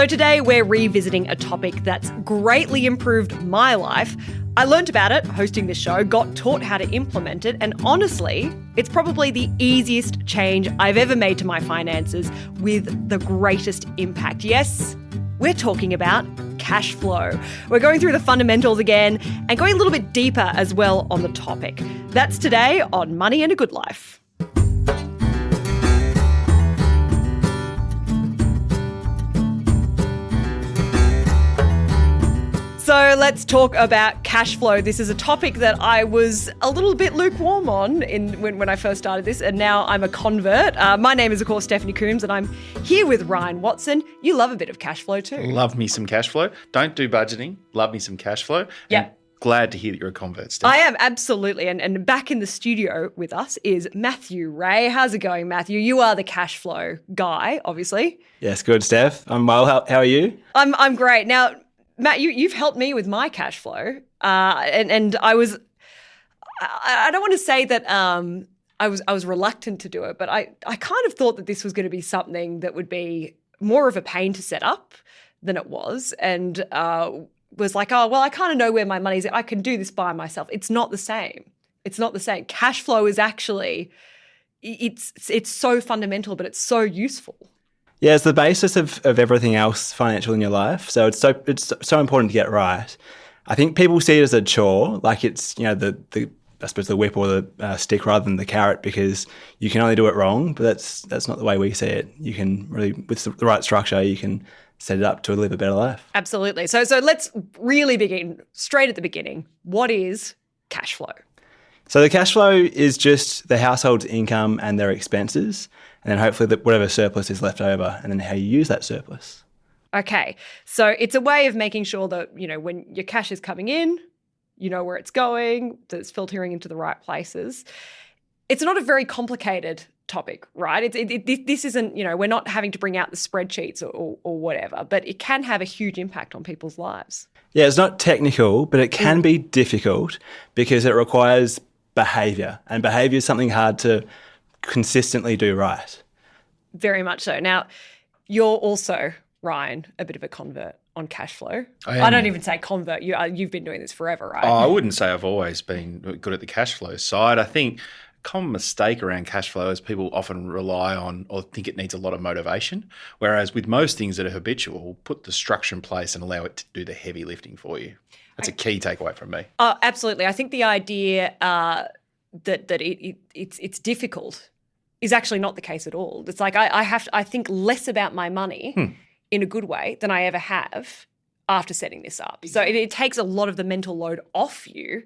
So today we're revisiting a topic that's greatly improved my life. I learned about it hosting this show, got taught how to implement it, and honestly, it's probably the easiest change I've ever made to my finances with the greatest impact. Yes, we're talking about cash flow. We're going through the fundamentals again and going a little bit deeper as well on the topic. That's today on Money and a Good Life. So let's talk about cash flow. This is a topic that I was a little bit lukewarm on when I first started this, and now I'm a convert. My name is, of course, Stephanie Coombs, and I'm here with Ryan Watson. You love a bit of cash flow too. Love me some cash flow. Don't do budgeting. Love me some cash flow. Yeah. Glad to hear that you're a convert, Steph. I am, absolutely. And back in the studio with us is Matthew Rea. How's it going, Matthew? You are the cash flow guy, obviously. Yes, good, Steph. I'm well. How are you? I'm great. Now, Matt, you've helped me with my cash flow, and I don't want to say that I was reluctant to do it, but I kind of thought that this was going to be something that would be more of a pain to set up than it was, and was like, oh, well, I kind of know where my money's at. I can do this by myself. It's not the same. It's not the same. Cash flow is actually, it's so fundamental, but it's so useful. Yeah, it's the basis of everything else financial in your life. So it's so important to get right. I think people see it as a chore, like it's, you know, the I suppose the whip or the stick rather than the carrot, because you can only do it wrong. But that's not the way we see it. You can really, with the right structure, you can set it up to live a better life. Absolutely. So let's really begin straight at the beginning. What is cash flow? So the cash flow is just the household's income and their expenses, and then hopefully whatever surplus is left over, and then how you use that surplus. Okay. So it's a way of making sure that, you know, when your cash is coming in, you know where it's going, that it's filtering into the right places. It's not a very complicated topic, right? This isn't, you know, we're not having to bring out the spreadsheets or whatever, but it can have a huge impact on people's lives. Yeah, it's not technical, but it can be difficult because it requires behaviour, and behaviour is something hard to consistently do right. Very much so. Now, you're also, Ryan, a bit of a convert on cash flow. I don't even say convert. You've been doing this forever, right? I wouldn't say I've always been good at the cash flow side. I think a common mistake around cash flow is people often rely on or think it needs a lot of motivation, whereas with most things that are habitual, put the structure in place and allow it to do the heavy lifting for you. That's a key takeaway from me. Absolutely. I think the idea that it's difficult is actually not the case at all. It's like I think less about my money in a good way than I ever have after setting this up. So it takes a lot of the mental load off you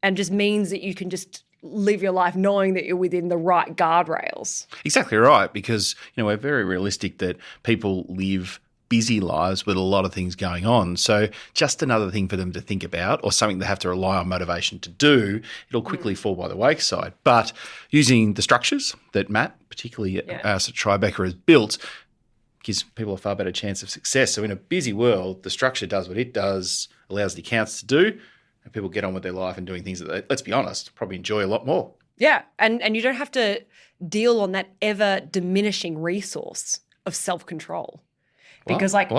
and just means that you can just live your life knowing that you're within the right guardrails. Exactly right, because, you know, we're very realistic that people live busy lives with a lot of things going on. So just another thing for them to think about, or something they have to rely on motivation to do, it'll quickly fall by the wayside. But using the structures that Matt, particularly at Tribeca, has built, gives people a far better chance of success. So in a busy world, the structure does what it does, allows the accounts to do, and people get on with their life and doing things that they, let's be honest, probably enjoy a lot more. Yeah. And you don't have to deal on that ever diminishing resource of self-control. Because what?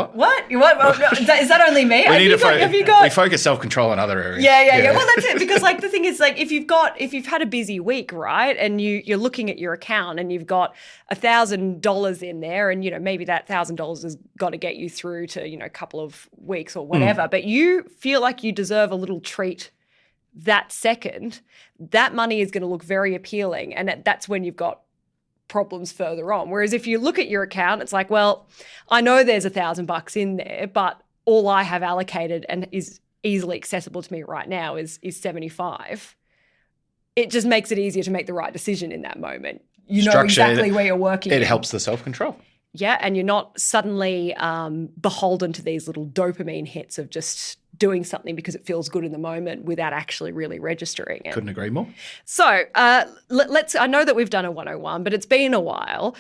Is that only me? We focus self-control on other areas. Yeah. Well, that's it. Because like the thing is, like if you've had a busy week, right, and you're looking at your account and you've got $1,000 in there, and you know maybe that $1,000 has got to get you through to, you know, a couple of weeks or whatever, but you feel like you deserve a little treat that second, that money is going to look very appealing, and that's when you've got problems further on. Whereas if you look at your account, it's like, well, I know there's $1,000 in there, but all I have allocated and is easily accessible to me right now is 75. It just makes it easier to make the right decision in that moment. You know exactly where you're working. It helps the self-control. Yeah, and you're not suddenly beholden to these little dopamine hits of just doing something because it feels good in the moment without actually really registering it. Couldn't agree more. So I know that we've done a 101, but it's been a while.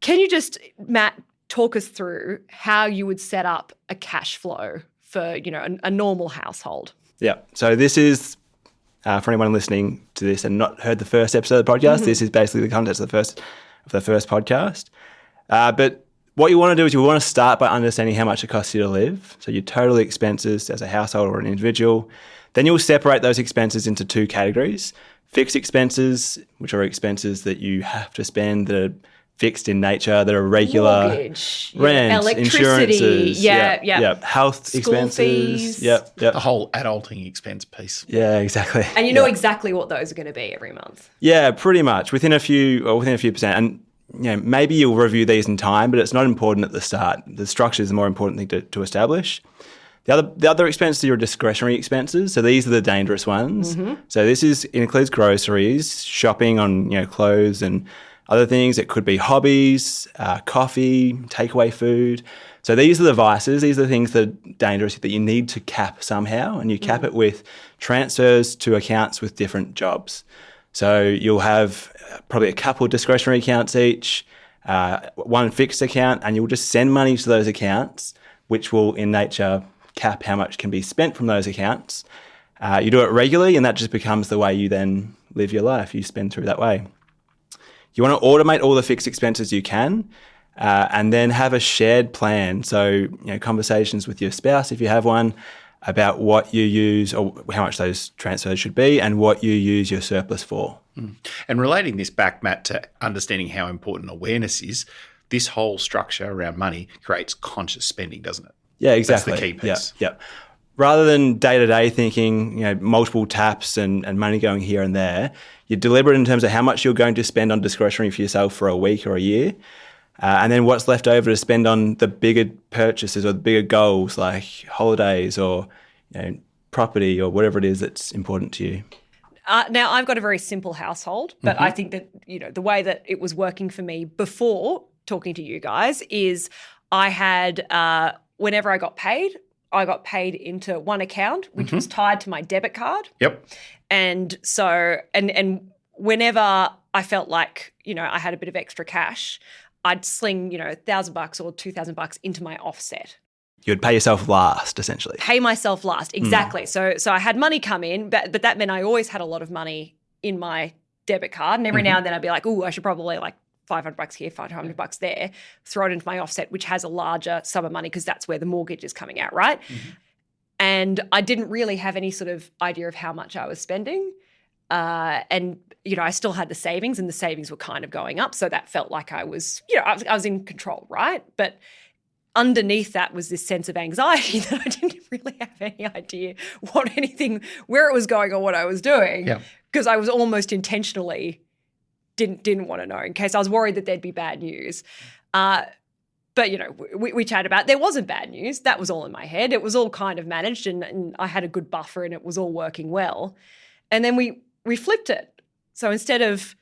Can you just, Matt, talk us through how you would set up a cash flow for, you know, a normal household? Yeah. So this is, for anyone listening to this and not heard the first episode of the podcast, this is basically the context of the first podcast. But What you want to do is you want to start by understanding how much it costs you to live. So your total expenses as a household or an individual. Then you'll separate those expenses into 2 categories. Fixed expenses, which are expenses that you have to spend that are fixed in nature, that are regular. Mortgage, rent, electricity, insurances, health School expenses. fees. Yep. The whole adulting expense piece. Yeah, exactly. And you know exactly what those are going to be every month. Yeah, pretty much within a few percent. And maybe you'll review these in time, but it's not important at the start. The structure is the more important thing to establish. The other expenses are your discretionary expenses. So these are the dangerous ones. Mm-hmm. So it includes groceries, shopping on clothes and other things. It could be hobbies, coffee, takeaway food. So these are the vices. These are the things that are dangerous that you need to cap somehow, and you cap it with transfers to accounts with different jobs. So you'll have probably a couple discretionary accounts each, one fixed account, and you'll just send money to those accounts, which will in nature cap how much can be spent from those accounts. You do it regularly, and that just becomes the way you then live your life. You spend through that way. You want to automate all the fixed expenses you can, and then have a shared plan. So, conversations with your spouse, if you have one, about what you use or how much those transfers should be and what you use your surplus for. And relating this back, Matt, to understanding how important awareness is, this whole structure around money creates conscious spending, doesn't it? Yeah, exactly. That's the key piece. Yeah. Rather than day-to-day thinking, multiple taps and money going here and there, you're deliberate in terms of how much you're going to spend on discretionary for yourself for a week or a year, and then what's left over to spend on the bigger purchases or the bigger goals like holidays or property or whatever it is that's important to you. Now, I've got a very simple household, but I think that, the way that it was working for me before talking to you guys is I had, whenever I got paid into one account, which was tied to my debit card. Yep. And so, and whenever I felt like, I had a bit of extra cash, I'd sling, $1,000 or $2,000 into my offset. You'd pay yourself last, essentially. Pay myself last, exactly. So I had money come in, but that meant I always had a lot of money in my debit card. And every now and then I'd be like, oh, I should probably $500 here, $500 there, throw it into my offset, which has a larger sum of money because that's where the mortgage is coming out, right? And I didn't really have any sort of idea of how much I was spending. And, I still had the savings, and the savings were kind of going up. So that felt like I was, I was in control, right? But underneath that was this sense of anxiety that I didn't really have any idea where it was going or what I was doing. Because I was almost intentionally didn't want to know in case I was worried that there'd be bad news. But, we chatted about there wasn't bad news. That was all in my head. It was all kind of managed and I had a good buffer and it was all working well. And then we flipped it. So instead of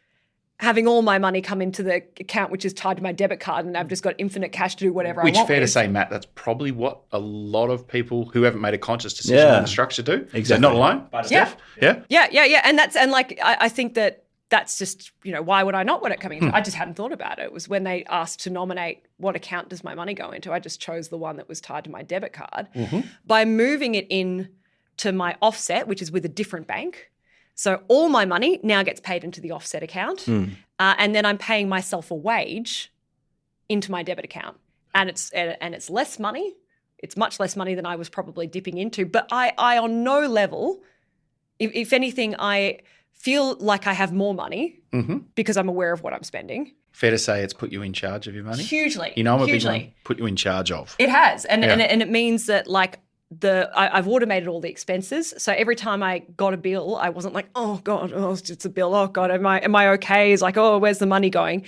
having all my money come into the account, which is tied to my debit card, and I've just got infinite cash to do whatever I want. Which, fair to say, Matt, that's probably what a lot of people who haven't made a conscious decision on the structure do. Exactly. So not alone. Steph. Yeah. I think that's just, why would I not want it coming in? I just hadn't thought about it. It was when they asked to nominate what account does my money go into, I just chose the one that was tied to my debit card. By moving it in to my offset, which is with a different bank. So all my money now gets paid into the offset account, and then I'm paying myself a wage into my debit account, and it's less money. It's much less money than I was probably dipping into. But I on no level, if anything, I feel like I have more money because I'm aware of what I'm spending. Fair to say it's put you in charge of your money? Hugely. I'm a big one. Put you in charge of. It has, and it means that I've automated all the expenses. So every time I got a bill, I wasn't like, oh God, it's a bill. Oh God, am I okay? It's like, oh, where's the money going?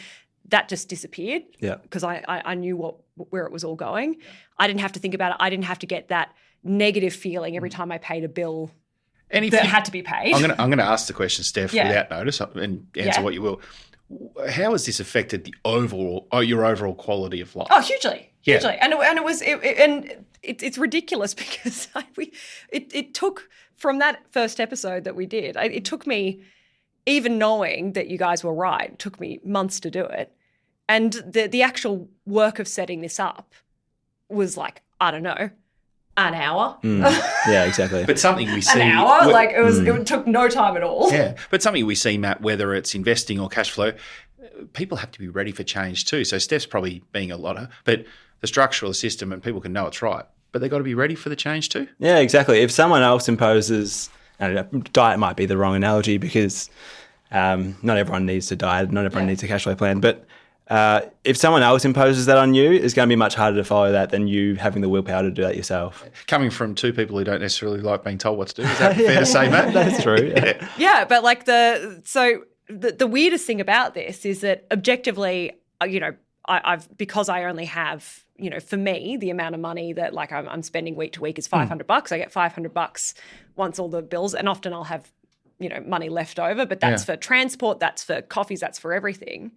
That just disappeared. Yeah. Because I knew where it was all going. I didn't have to think about it. I didn't have to get that negative feeling every time I paid a bill that had to be paid. I'm gonna ask the question, Steph, without notice, and answer what you will. How has this affected your overall quality of life? Oh, hugely. And it's ridiculous because it took from that first episode that we did. It took me, even knowing that you guys were right, it took me months to do it, and the actual work of setting this up was like, I don't know, an hour. Yeah, exactly. But something we see. An hour? It took no time at all. Yeah. But something we see, Matt, whether it's investing or cash flow, people have to be ready for change too. So Steph's probably being a lotter, but the structure of the system and people can know it's right, but they've got to be ready for the change too. Yeah, exactly. If someone else imposes, I don't know, diet might be the wrong analogy because not everyone needs to diet, not everyone needs a cash flow plan, but if someone else imposes that on you, it's going to be much harder to follow that than you having the willpower to do that yourself. Coming from two people who don't necessarily like being told what to do, is that fair to say, Matt? That's true. Yeah, but like the weirdest thing about this is that objectively, I've because I only have, for me, the amount of money that like I'm spending week to week is $500. I get $500 once all the bills, and often I'll have, money left over, but that's for transport, that's for coffees, that's for everything.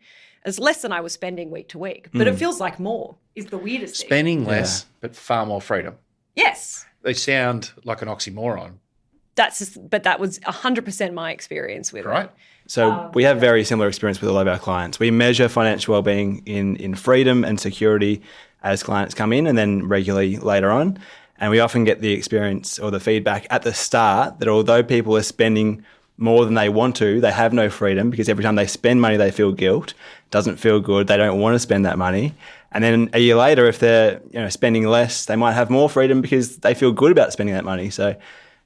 It's less than I was spending week to week, but it feels like more is the weirdest thing. Spending less, but far more freedom. Yes. They sound like an oxymoron. But that was 100% my experience with it. So we have very similar experience with all of our clients. We measure financial wellbeing in freedom and security as clients come in and then regularly later on. And we often get the experience or the feedback at the start that although people are spending more than they want to, they have no freedom because every time they spend money, they feel guilt. Doesn't feel good. They don't want to spend that money. And then a year later, if they're spending less, they might have more freedom because they feel good about spending that money. So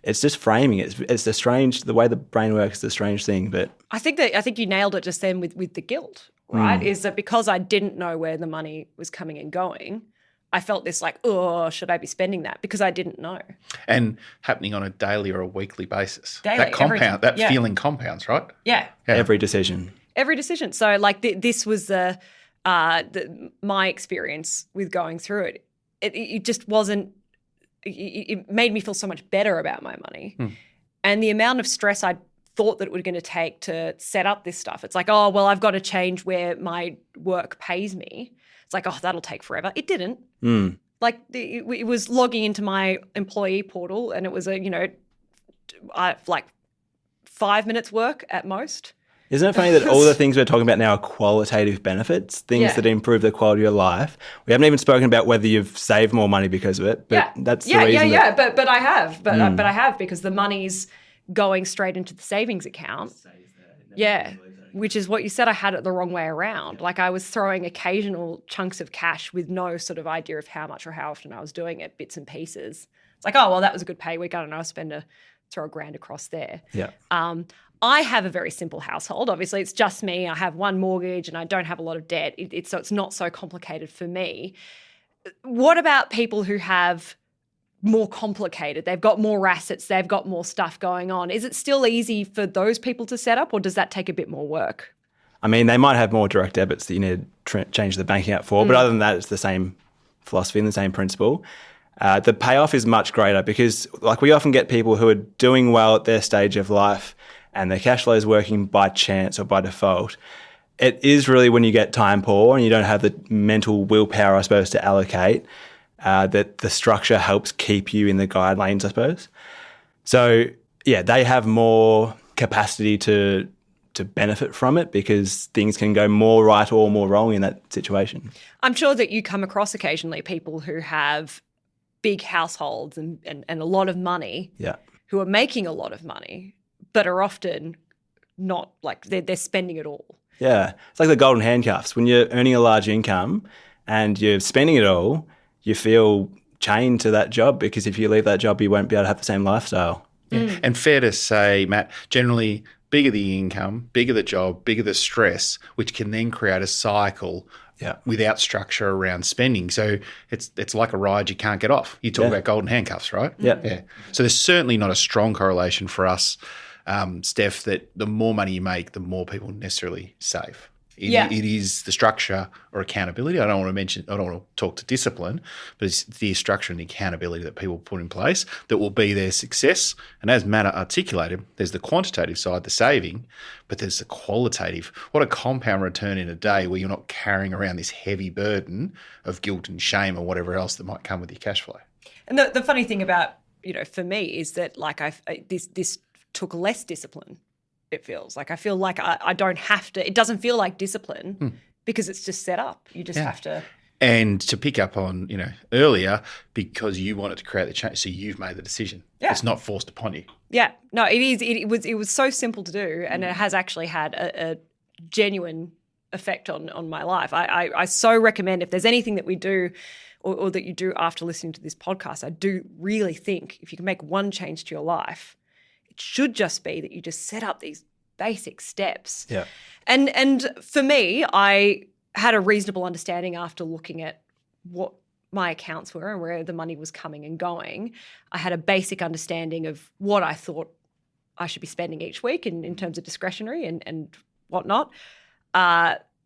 it's just framing. It's the way the brain works is a strange thing. But I think you nailed it just then with the guilt, right? Is that because I didn't know where the money was coming and going, I felt this like, oh, should I be spending that? Because I didn't know. And happening on a daily or a weekly basis. Daily, Feeling compounds, right? Yeah. Every decision. So like this was my experience with going through it. It just wasn't, it made me feel so much better about my money. And the amount of stress I thought that it was going to take to set up this stuff. It's like, oh, well, I've got to change where my work pays me. It's like, oh, that'll take forever. It didn't. Like it was logging into my employee portal and it was like 5 minutes work at most. Isn't it funny that all the things we're talking about now are qualitative benefits, things that improve the quality of your life? We haven't even spoken about whether you've saved more money because of it, but that's the reason. But I have. But I have because the money's going straight into the savings account. Which is what you said I had it the wrong way around. Like I was throwing occasional chunks of cash with no sort of idea of how much or how often I was doing it, bits and pieces. It's like, oh, well, that was a good pay week. I don't know, I'll throw $1,000 across there. Yeah. I have a very simple household. Obviously, it's just me. I have one mortgage and I don't have a lot of debt. So it's not so complicated for me. What about people who have more complicated? They've got more assets. They've got more stuff going on. Is it still easy for those people to set up or does that take a bit more work? I mean, they might have more direct debits that you need to change the banking app for, but other than that, it's the same philosophy and the same principle. The payoff is much greater because like we often get people who are doing well at their stage of life and their cash flow is working by chance or by default. It is really when you get time poor and you don't have the mental willpower, I suppose, to allocate, that the structure helps keep you in the guidelines, I suppose. So, yeah, they have more capacity to benefit from it because things can go more right or more wrong in that situation. I'm sure that you come across occasionally people who have big households and a lot of money who are making a lot of money but are often not like they're spending it all. Yeah. It's like the golden handcuffs. When you're earning a large income and you're spending it all, you feel chained to that job because if you leave that job, you won't be able to have the same lifestyle. And fair to say, Matt, generally bigger the income, bigger the job, bigger the stress, which can then create a cycle without structure around spending. So it's like a ride you can't get off. You talk about golden handcuffs, right? Yeah. So there's certainly not a strong correlation for us, Steph, that the more money you make, the more people necessarily save. It is the structure or accountability. I don't want to talk to discipline, but it's the structure and the accountability that people put in place that will be their success. And as Matt articulated, there's the quantitative side, the saving, but there's the qualitative. What a compound return in a day where you're not carrying around this heavy burden of guilt and shame or whatever else that might come with your cash flow. And the funny thing about, for me is that like this took less discipline. It feels like I feel like I don't have to. It doesn't feel like discipline because it's just set up. You just have to. And to pick up on earlier, because you wanted to create the change, so you've made the decision. Yeah. It's not forced upon you. Yeah, no, it is. It was so simple to do, and it has actually had a genuine effect on my life. I so recommend, if there's anything that we do or that you do after listening to this podcast, I do really think if you can make one change to your life, it should just be that you just set up these basic steps. Yeah. And for me, I had a reasonable understanding after looking at what my accounts were and where the money was coming and going. I had a basic understanding of what I thought I should be spending each week in terms of discretionary and whatnot.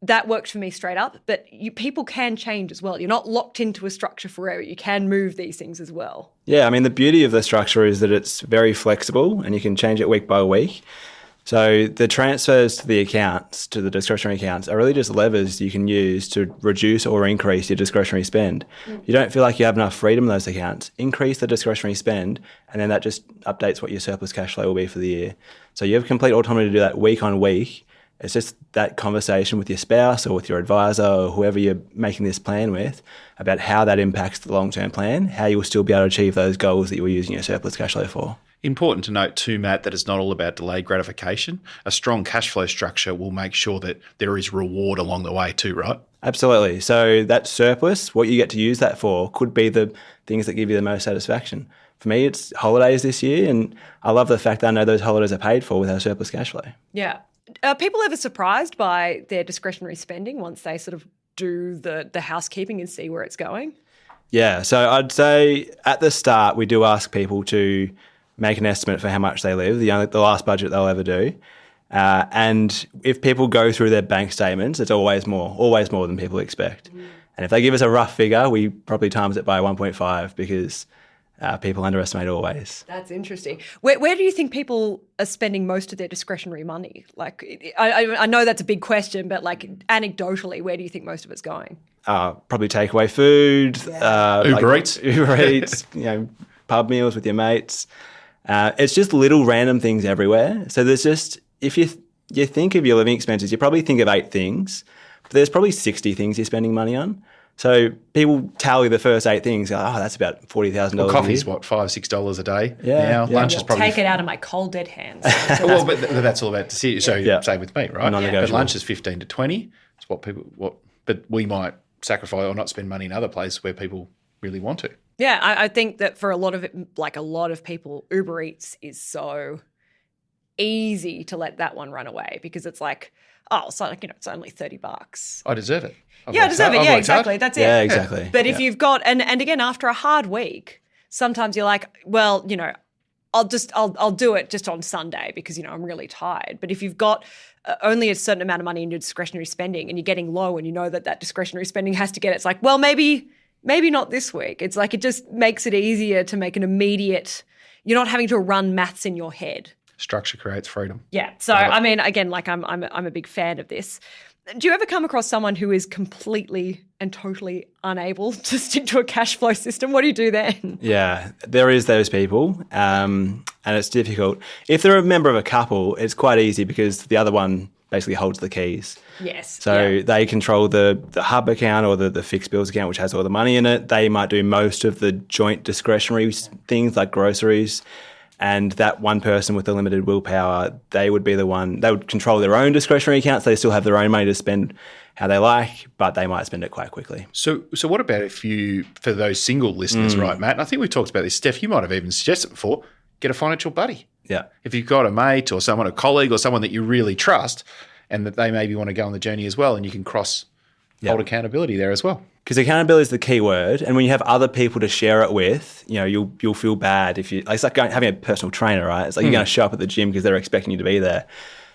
That worked for me straight up. But people can change as well. You're not locked into a structure forever. You can move these things as well. Yeah, I mean, the beauty of the structure is that it's very flexible and you can change it week by week. So the transfers to the accounts, to the discretionary accounts, are really just levers you can use to reduce or increase your discretionary spend. You don't feel like you have enough freedom in those accounts, increase the discretionary spend, and then that just updates what your surplus cash flow will be for the year. So you have complete autonomy to do that week on week. It's just that conversation with your spouse or with your advisor or whoever you're making this plan with about how that impacts the long-term plan, how you will still be able to achieve those goals that you were using your surplus cash flow for. Important to note too, Matt, that it's not all about delayed gratification. A strong cash flow structure will make sure that there is reward along the way too, right? Absolutely. So that surplus, what you get to use that for, could be the things that give you the most satisfaction. For me, it's holidays this year, and I love the fact that I know those holidays are paid for with our surplus cash flow. Yeah. Are people ever surprised by their discretionary spending once they sort of do the housekeeping and see where it's going? Yeah. So I'd say at the start, we do ask people to make an estimate for how much they live, the last budget they'll ever do. And if people go through their bank statements, it's always more than people expect. And if they give us a rough figure, we probably times it by 1.5 because people underestimate always. That's interesting. Where do you think people are spending most of their discretionary money? Like, I know that's a big question, but like anecdotally, where do you think most of it's going? Probably takeaway food, Uber Eats, pub meals with your mates. It's just little random things everywhere. So there's just, if you think of your living expenses, you probably think of 8 things, but there's probably 60 things you're spending money on. So people tally the first 8 things. Oh, that's about $40,000. Well, coffee's what, $5-6 a day? Yeah. Lunch is probably take it out of my cold dead hands. well, but that's all about decision. So same with me, right? Non-negotiable. But lunch is 15 to 20. It's but we might sacrifice or not spend money in other places where people really want to. Yeah, I think that for a lot of people, Uber Eats is so easy to let that one run away because it's like, it's only $30. I deserve it. I deserve it. Yeah, exactly. Hard. That's it. Yeah, exactly. But if you've got, and again, after a hard week, sometimes you're like, well, I'll do it just on Sunday because, I'm really tired. But if you've got only a certain amount of money in your discretionary spending and you're getting low and you know that discretionary spending has to get, it's like, well, maybe not this week. It's like it just makes it easier to make an immediate, you're not having to run maths in your head. Structure creates freedom. Yeah. So, I mean, again, like I'm a big fan of this. Do you ever come across someone who is completely and totally unable to stick to a cash flow system? What do you do then? Yeah, there is those people, and it's difficult. If they're a member of a couple, it's quite easy because the other one basically holds the keys. Yes. So they control the hub account or the fixed bills account, which has all the money in it. They might do most of the joint discretionary things like groceries. And that one person with the limited willpower, they would control their own discretionary accounts. They still have their own money to spend how they like, but they might spend it quite quickly. So what about if for those single listeners, right, Matt? And I think we've talked about this. Steph, you might have even suggested before, get a financial buddy. Yeah. If you've got a mate or a colleague or someone that you really trust and that they maybe want to go on the journey as well, and you can hold accountability there as well. Because accountability is the key word, and when you have other people to share it with, you'll feel bad if it's like having a personal trainer, right? It's like you're going to show up at the gym because they're expecting you to be there.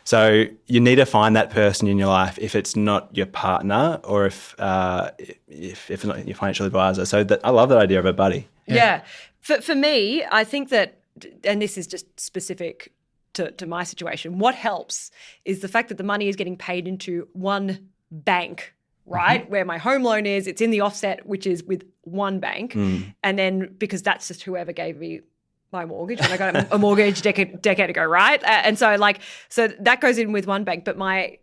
So you need to find that person in your life if it's not your partner or if it's not your financial advisor. So I love that idea of a buddy. Yeah. For me, I think that, and this is just specific to my situation, what helps is the fact that the money is getting paid into one bank, right? Where my home loan is, it's in the offset, which is with one bank. And then because that's just whoever gave me my mortgage when I got a mortgage decade ago, right? And so that goes in with one bank, but my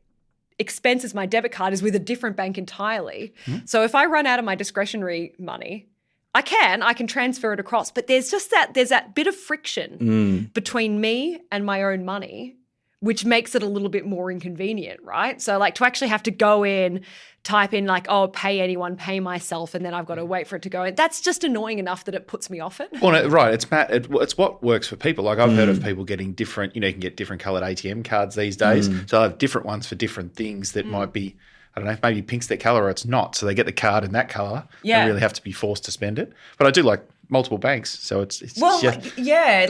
expenses, my debit card is with a different bank entirely. So if I run out of my discretionary money, I can transfer it across, but there's that bit of friction between me and my own money which makes it a little bit more inconvenient, right? So like to actually have to go in, type in like, oh, pay anyone, pay myself, and then I've got to wait for it to go in. That's just annoying enough that it puts me off it. Well, no, right. It's what works for people. Like I've heard of people getting different, you can get different coloured ATM cards these days. So I have different ones for different things that might be, I don't know, maybe pink's their colour or it's not. So they get the card in that colour. Yeah. They really have to be forced to spend it. But I do like multiple banks. So it's like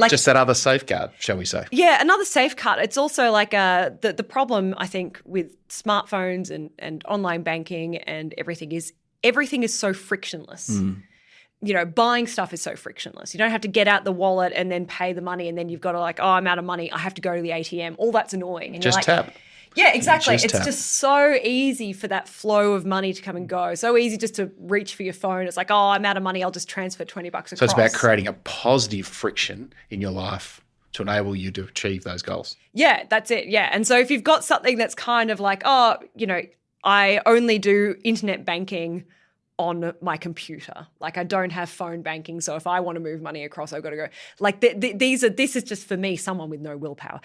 just that other safeguard, shall we say. Yeah, another safeguard. It's also like the problem, I think, with smartphones and online banking and everything is so frictionless. Buying stuff is so frictionless. You don't have to get out the wallet and then pay the money and then you've got to like, oh, I'm out of money. I have to go to the ATM. All that's annoying. And Just you're like, tap. Yeah, exactly. Just it's tap. just so easy for that flow of money to come and go. So easy just to reach for your phone. It's like, oh, I'm out of money. I'll just transfer $20 across. So it's about creating a positive friction in your life to enable you to achieve those goals. Yeah, that's it. Yeah. And so if you've got something that's kind of like, oh, I only do internet banking on my computer. Like I don't have phone banking. So if I want to move money across, I've got to go. Like this is just for me, someone with no willpower.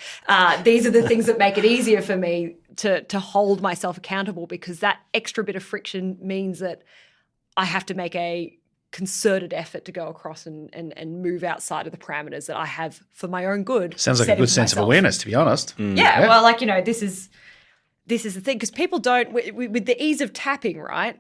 These are the things that make it easier for me to hold myself accountable because that extra bit of friction means that I have to make a concerted effort to go across and move outside of the parameters that I have for my own good. Sounds like a good sense of awareness, to be honest. Yeah. Well, like, this is the thing because people don't, with the ease of tapping, right?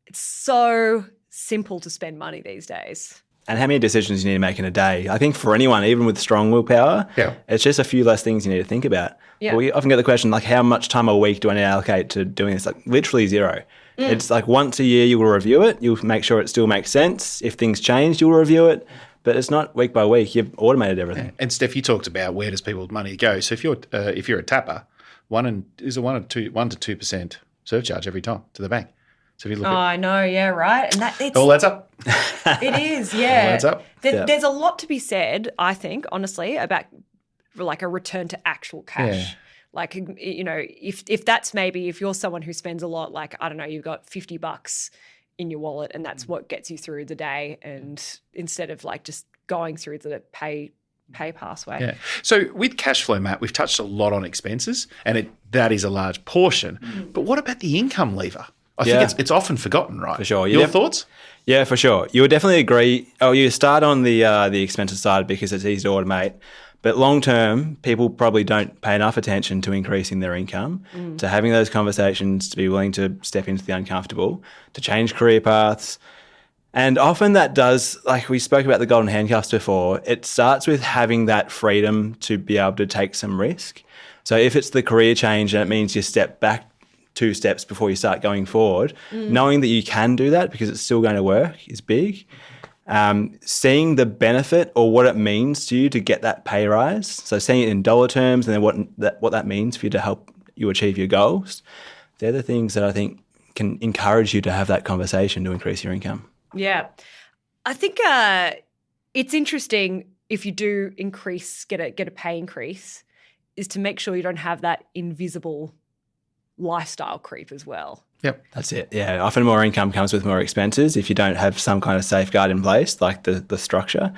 It's so simple to spend money these days. And how many decisions you need to make in a day? I think for anyone, even with strong willpower, it's just a few less things you need to think about. Yeah. But we often get the question, like, how much time a week do I need to allocate to doing this? Like, literally zero. It's like once a year you will review it. You'll make sure it still makes sense. If things change, you'll review it. But it's not week by week. You've automated everything. And Steph, you talked about where does people's money go. So if you're a tapper, 1 to 2% surcharge every time to the bank. So if you look I know, yeah, right. And it all adds up. It is, yeah. All adds up. There's a lot to be said, I think, honestly, about like a return to actual cash. Yeah. Like, if that's maybe, if you're someone who spends a lot, like, I don't know, you've got $50 in your wallet and that's what gets you through the day. And instead of like just going through the pay pathway. Yeah. So with Cashflow, Matt, we've touched a lot on expenses and that is a large portion. But what about the income lever? I think it's often forgotten, right? For sure. Your thoughts? Yeah, for sure. You would definitely agree. Oh, you start on the expenses side because it's easy to automate. But long term, people probably don't pay enough attention to increasing their income, to having those conversations, to be willing to step into the uncomfortable, to change career paths. And often that does, like we spoke about the golden handcuffs before, it starts with having that freedom to be able to take some risk. So if it's the career change and it means you step back 2 steps before you start going forward, knowing that you can do that because it's still going to work is big. Seeing the benefit or what it means to you to get that pay rise. So seeing it in dollar terms and then what that means for you to help you achieve your goals. They're the things that I think can encourage you to have that conversation to increase your income. Yeah. I think it's interesting if you do get a pay increase is to make sure you don't have that invisible lifestyle creep as well. Yep. That's it. Yeah. Often more income comes with more expenses if you don't have some kind of safeguard in place, like the structure.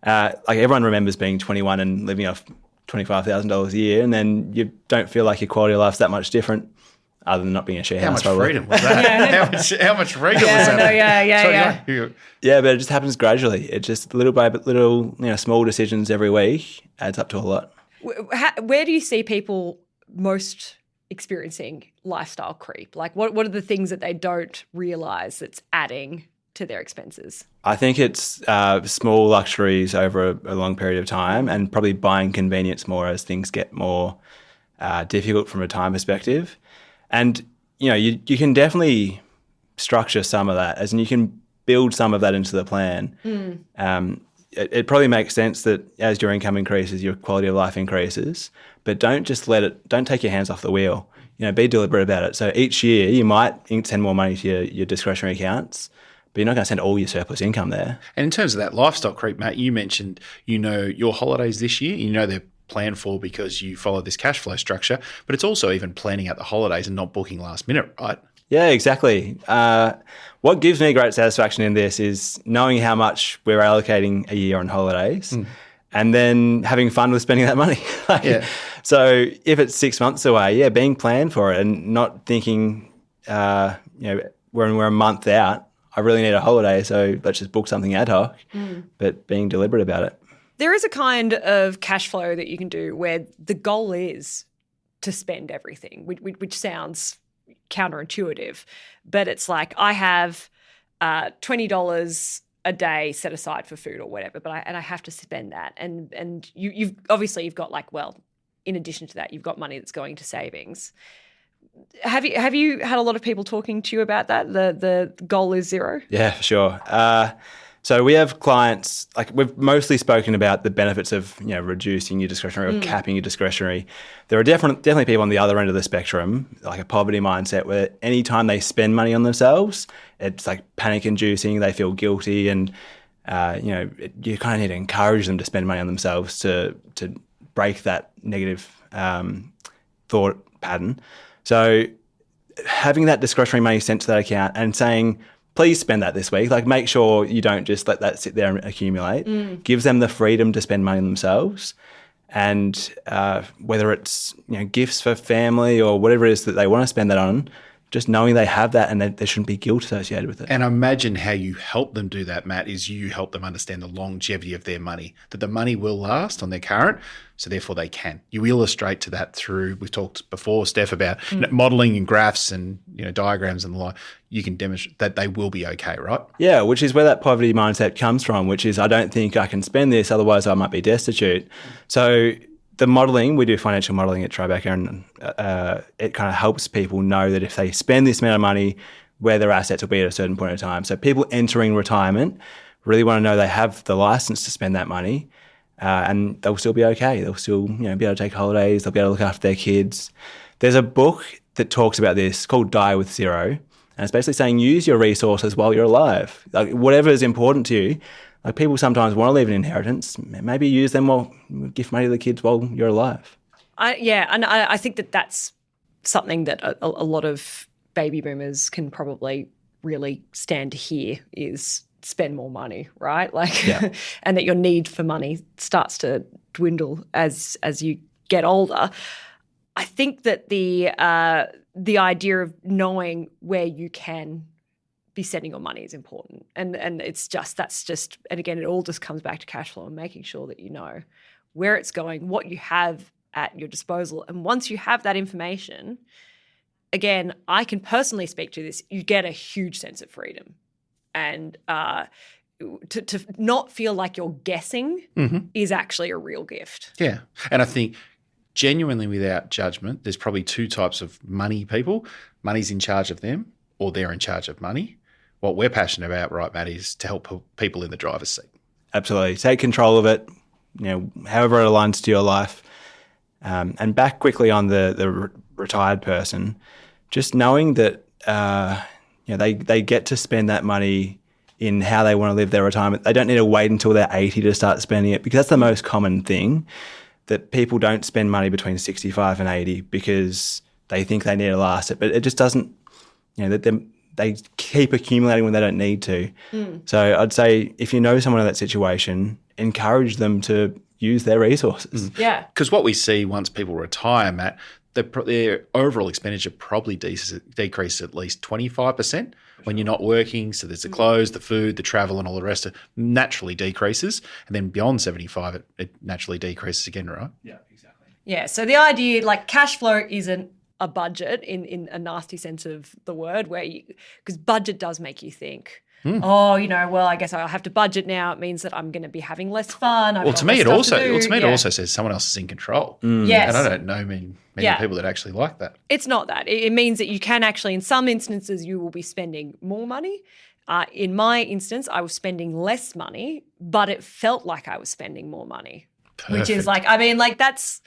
Like everyone remembers being 21 and living off $25,000 a year, and then you don't feel like your quality of life's that much different other than not being a share house. How much freedom was that? How much freedom was that? Yeah, but it just happens gradually. It just little by little, small decisions every week adds up to a lot. Where do you see people most experiencing lifestyle creep? Like what are the things that they don't realise that's adding to their expenses? I think it's small luxuries over a long period of time and probably buying convenience more as things get more difficult from a time perspective. And, you can definitely structure some of that as in you can build some of that into the plan. It probably makes sense that as your income increases, your quality of life increases, but don't just don't take your hands off the wheel. Be deliberate about it. So each year you might send more money to your discretionary accounts, but you're not going to send all your surplus income there. And in terms of that lifestyle creep, Matt, you mentioned, your holidays this year, they're planned for because you follow this cash flow structure, but it's also even planning out the holidays and not booking last minute, right? Yeah, exactly. What gives me great satisfaction in this is knowing how much we're allocating a year on holidays and then having fun with spending that money. So if it's 6 months away, being planned for it and not thinking, when we're a month out, I really need a holiday, so let's just book something ad hoc, but being deliberate about it. There is a kind of cash flow that you can do where the goal is to spend everything, which sounds counterintuitive, but it's like I have $20 a day set aside for food or whatever, but I have to spend that, and you've obviously got like, well, in addition to that, you've got money that's going to savings. Have you had a lot of people talking to you about that? The goal is zero? Yeah, for sure. So we have clients, like we've mostly spoken about the benefits of reducing your discretionary or capping your discretionary. There are definitely people on the other end of the spectrum, like a poverty mindset, where anytime they spend money on themselves, it's like panic inducing. They feel guilty, and you kind of need to encourage them to spend money on themselves to break that negative thought pattern. So having that discretionary money sent to that account and saying, please spend that this week. Like, make sure you don't just let that sit there and accumulate. Gives them the freedom to spend money on themselves. And whether it's gifts for family or whatever it is that they want to spend that on, just knowing they have that and that there shouldn't be guilt associated with it. And imagine how you help them do that, Matt, is you help them understand the longevity of their money, that the money will last on their current, so therefore they can. You illustrate to that through, we've talked before, Steph, about modelling and graphs and diagrams and the like. You can demonstrate that they will be okay, right? Yeah, which is where that poverty mindset comes from, which is I don't think I can spend this, otherwise I might be destitute. So the modelling, we do financial modelling at Tribeca, and it kind of helps people know that if they spend this amount of money, where their assets will be at a certain point in time. So people entering retirement really want to know they have the license to spend that money, and they'll still be okay. They'll still be able to take holidays. They'll be able to look after their kids. There's a book that talks about this called Die with Zero, and it's basically saying use your resources while you're alive. Like, whatever is important to you. Like, people sometimes want to leave an inheritance. Maybe use them give money to the kids while you're alive. I think that something that a lot of baby boomers can probably really stand to hear is spend more money, right? And that your need for money starts to dwindle as you get older. I think that the idea of knowing where you can be spending your money is important, and and again, it all just comes back to cash flow and making sure that you know where it's going, what you have at your disposal, and once you have that information, again, I can personally speak to this. You get a huge sense of freedom, and to not feel like you're guessing is actually a real gift. Yeah, and I think genuinely, without judgment, there's probably two types of money people. Money's in charge of them, or they're in charge of money. What we're passionate about, right, Matt, is to help people in the driver's seat. Absolutely. Take control of it, however it aligns to your life. And back quickly on the retired person, just knowing that they get to spend that money in how they want to live their retirement. They don't need to wait until they're 80 to start spending it, because that's the most common thing, that people don't spend money between 65 and 80 because they think they need to last it. But it just doesn't, they keep accumulating when they don't need to. So I'd say if you know someone in that situation, encourage them to use their resources. Yeah. Because what we see once people retire, Matt, their overall expenditure probably decreases at least 25% when you're not working. So there's the clothes, the food, the travel, and all the rest of it naturally decreases. And then beyond 75, it naturally decreases again, right? Yeah, exactly. Yeah. So the idea, like, cash flow isn't a budget in a nasty sense of the word, because budget does make you think, I guess I'll have to budget now. It means that I'm going to be having less fun. To me, it also says someone else is in control. Yes. And I don't know many people that actually like that. It's not that. It means that you can actually, in some instances, you will be spending more money. In my instance, I was spending less money, but it felt like I was spending more money. Perfect. Which is that's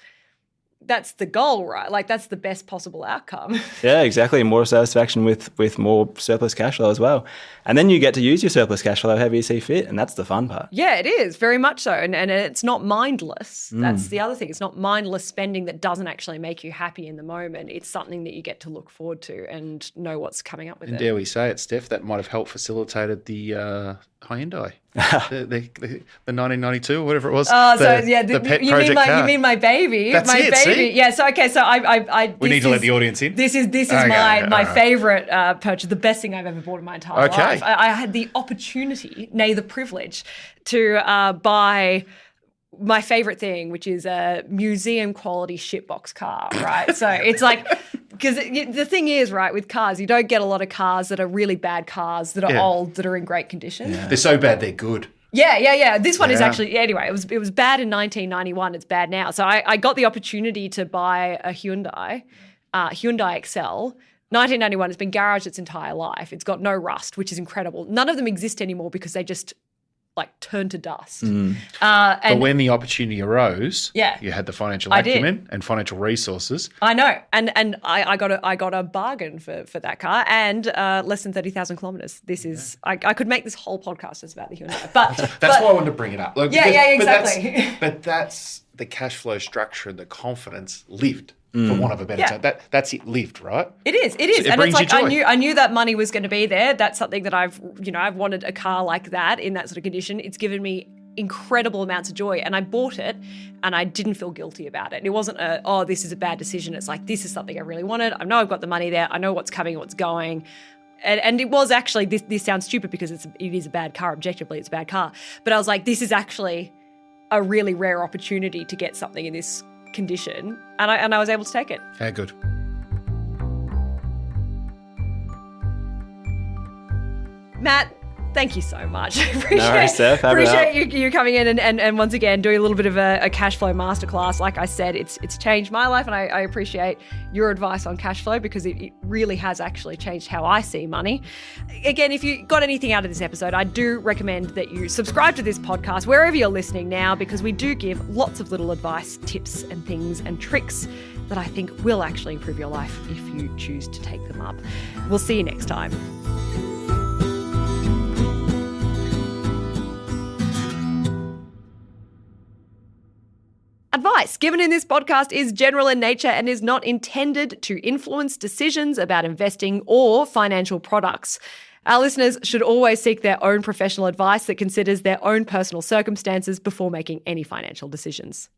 that's the goal, right? Like that's the best possible outcome. Yeah, exactly. More satisfaction with more surplus cash flow as well. And then you get to use your surplus cash flow however you see fit. And that's the fun part. Yeah, it is very much so. And it's not mindless. That's the other thing. It's not mindless spending that doesn't actually make you happy in the moment. It's something that you get to look forward to and know what's coming up with And it. dare we say it, Steph, that might have helped facilitated the Hyundai. the 1992 or whatever it was. Oh, the pet you project car. you mean my baby? That's my it, baby. see? Yeah. So okay. So We need to let the audience in. This is Okay, my all right. favorite purchase. The best thing I've ever bought in my entire Okay. life. I had the opportunity, nay, the privilege, to buy my favorite thing, which is a museum quality shitbox car. Right. So it's like. Because the thing is, right, with cars, you don't get a lot of cars that are really bad cars that are old, that are in great condition. Yeah. They're so bad, they're good. Yeah. This one is actually, anyway, it was bad in 1991. It's bad now. So I got the opportunity to buy a Hyundai Excel. 1991. It's been garaged its entire life. It's got no rust, which is incredible. None of them exist anymore because they just like turn to dust. But when the opportunity arose, Yeah. you had the financial I did. acumen and financial resources. I know, and I got a bargain for that car and less than 30,000 kilometers. This is I could make this whole podcast just about the Hyundai, but That's why I wanted to bring it up. Like, exactly. But that's the cash flow structure and the confidence lived, for want of a better term. That's it lived, right? It is, So it and brings it's like you joy. I knew that money was going to be there. That's something that I've wanted a car like that in that sort of condition. It's given me incredible amounts of joy, and I bought it, and I didn't feel guilty about it. It wasn't this is a bad decision. It's like, this is something I really wanted. I know I've got the money there. I know what's coming, what's going. And it was actually, this sounds stupid because it is a bad car. Objectively, it's a bad car. But I was like, this is actually a really rare opportunity to get something in this condition, and I was able to take it. How good. Matt, thank you so much. worries, Steph. Have it Appreciate you coming in and once again doing a little bit of a cash flow masterclass. Like I said, it's changed my life, and I appreciate your advice on cash flow because it really has actually changed how I see money. Again, if you got anything out of this episode, I do recommend that you subscribe to this podcast wherever you're listening now, because we do give lots of little advice, tips and things and tricks that I think will actually improve your life if you choose to take them up. We'll see you next time. Advice given in this podcast is general in nature and is not intended to influence decisions about investing or financial products. Our listeners should always seek their own professional advice that considers their own personal circumstances before making any financial decisions.